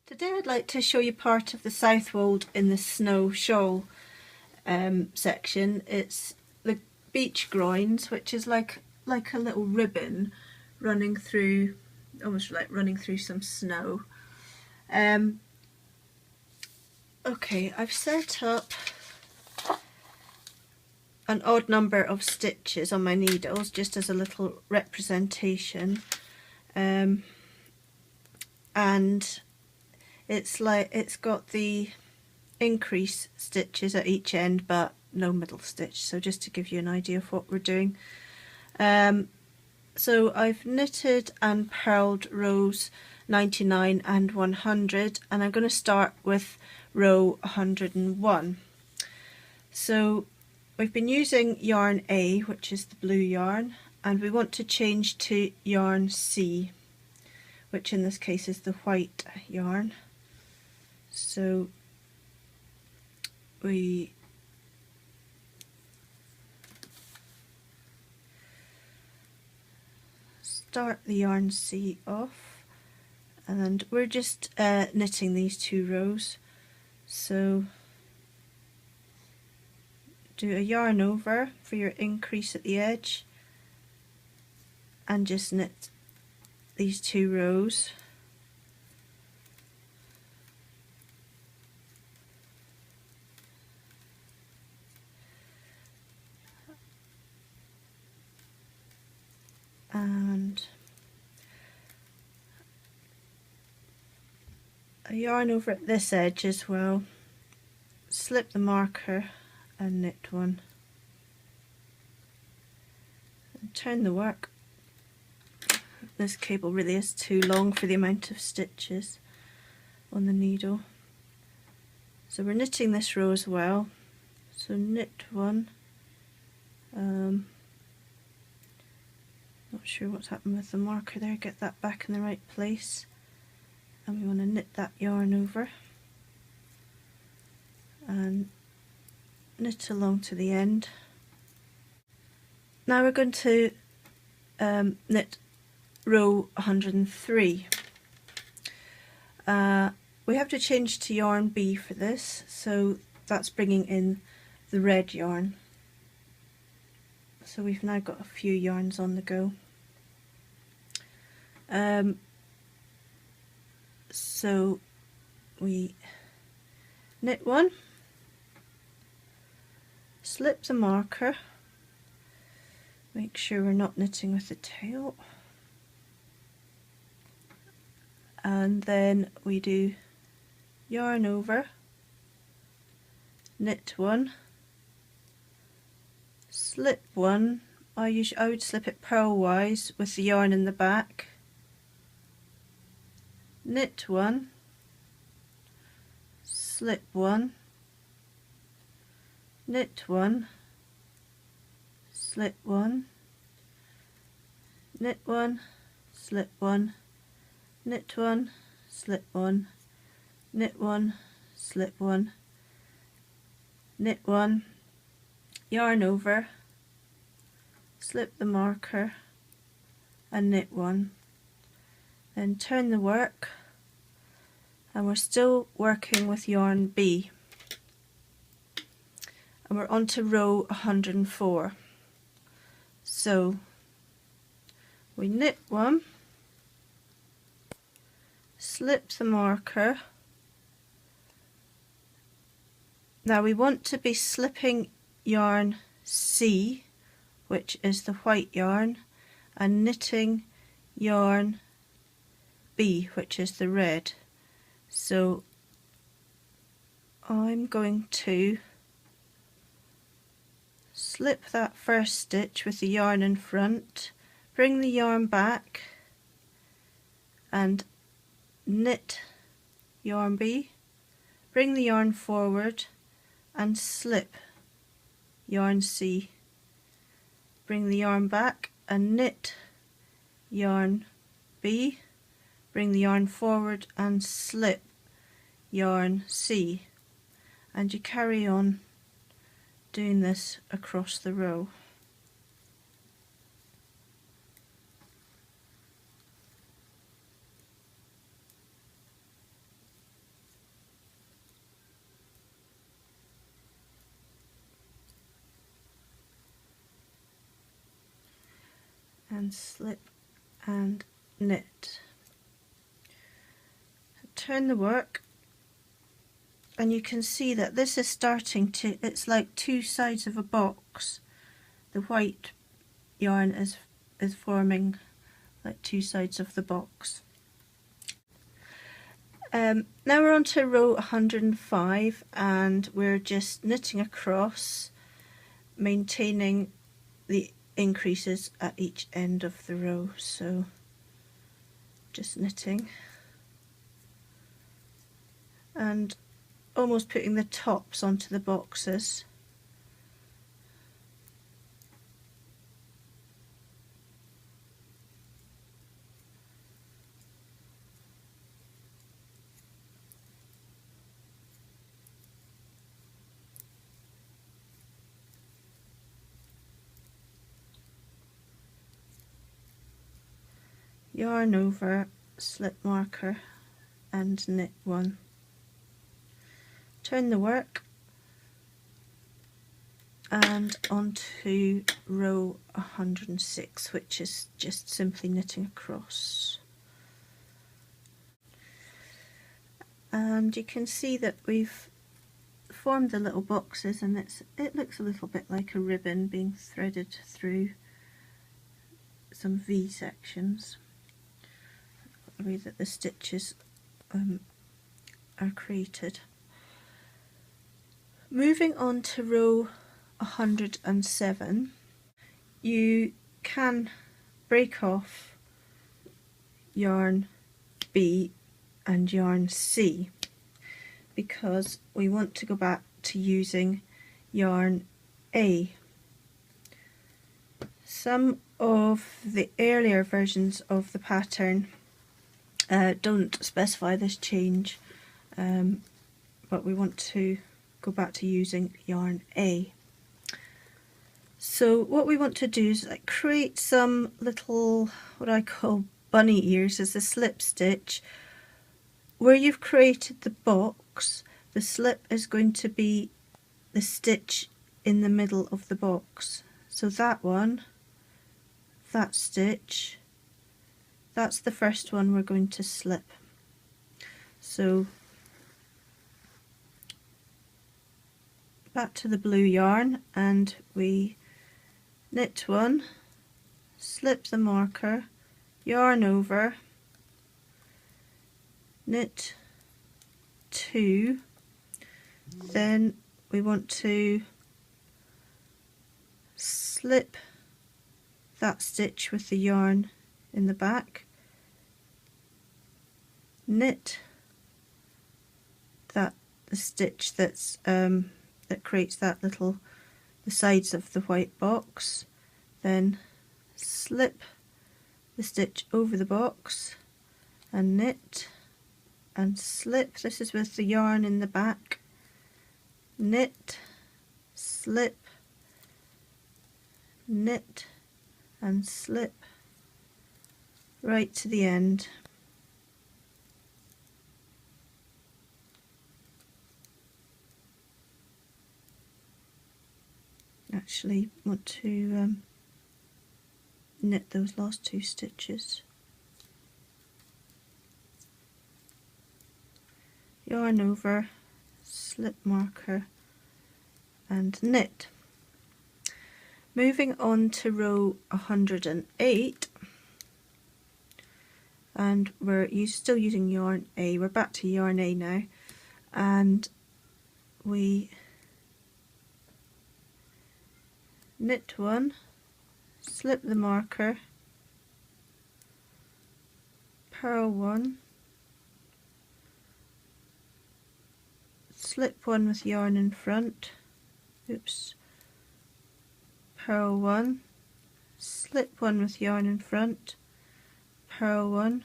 Today I'd like to show you part of the Southwold in the snow shawl section. It's the beach groins, which is like a little ribbon running through, almost like running through some snow. Okay, I've set up an odd number of stitches on my needles just as a little representation, and it's got the increase stitches at each end but no middle stitch, so just to give you an idea of what we're doing. So I've knitted and purled rows 99 and 100, and I'm going to start with row 101. So we've been using yarn A, which is the blue yarn, and we want to change to yarn C, which in this case is the white yarn. So we start the yarn C off, and we're just knitting these two rows. So do a yarn over for your increase at the edge and just knit these two rows. And a yarn over at this edge as well, slip the marker and knit one, and turn the work. This cable really is too long for the amount of stitches on the needle, so we're knitting this row as well. So knit one, not sure what's happened with the marker there, get that back in the right place, and we want to knit that yarn over and knit along to the end. Now we're going to knit row 103. We have to change to yarn B for this, so that's bringing in the red yarn. So we've now got a few yarns on the go. So we knit one, slip the marker, make sure we're not knitting with the tail, and then we do yarn over, knit one, slip one. I would slip it purlwise with the yarn in the back, knit one, slip one, knit one, slip one, knit one, slip one, knit one, slip one, knit one, slip one, knit one, yarn over, slip the marker and knit one. Then turn the work, and we're still working with yarn B, and we're on to row 104. So we knit one, slip the marker. Now we want to be slipping yarn C, which is the white yarn, and knitting yarn B, which is the red. So I'm going to slip that first stitch with the yarn in front, bring the yarn back and knit yarn B, bring the yarn forward and slip yarn C, bring the yarn back and knit yarn B, bring the yarn forward and slip yarn C, and you carry on doing this across the row. and slip and knit. Turn the work, and you can see that this is starting to, it's like two sides of a box. The white yarn is forming like two sides of the box. Now we're on to row 105, and we're just knitting across, maintaining the increases at each end of the row. So just knitting and almost putting the tops onto the boxes. Yarn over, slip marker and knit one. Turn the work and onto row 106, which is just simply knitting across. And you can see that we've formed the little boxes, and it looks a little bit like a ribbon being threaded through some V sections. The way that the stitches are created. Moving on to row 107, you can break off yarn B and yarn C because we want to go back to using yarn A. Some of the earlier versions of the pattern don't specify this change, but we want to go back to using yarn A. So what we want to do is like create some little, what I call bunny ears as a slip stitch. Where you've created the box, the slip is going to be the stitch in the middle of the box. So that one, that stitch, that's the first one we're going to slip. So back to the blue yarn, and we knit one, slip the marker, yarn over, knit two, then we want to slip that stitch with the yarn in the back, knit the stitch that's that creates that little, the sides of the white box, then slip the stitch over the box and knit and slip, this is with the yarn in the back, knit, slip, knit and slip right to the end. Actually want to knit those last two stitches. Yarn over, slip marker and knit. Moving on to row 108, and we're still using yarn A. We're back to yarn A now, and we knit one, slip the marker, purl one, slip one with yarn in front, oops, purl one, slip one with yarn in front, purl one.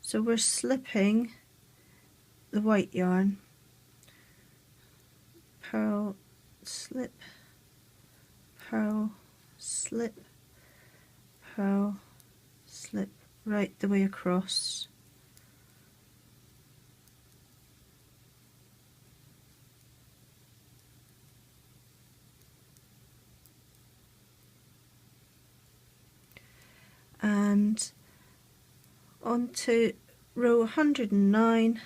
So we're slipping the white yarn, purl, slip, purl, slip, purl, slip, right the way across. And on to row 109,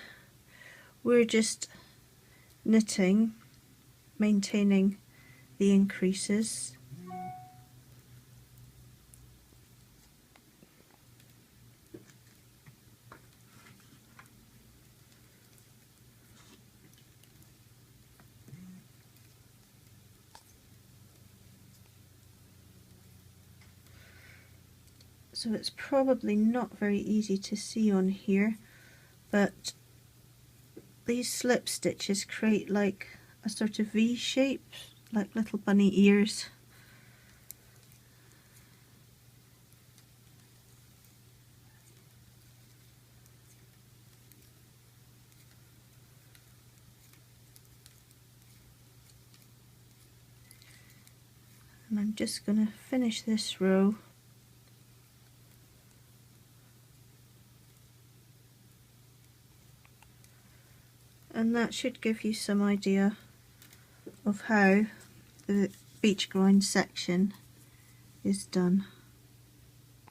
we're just knitting, maintaining the increases. So it's probably not very easy to see on here, but these slip stitches create like a sort of V shape, like little bunny ears. And I'm just going to finish this row. And that should give you some idea of how the beach groin section is done.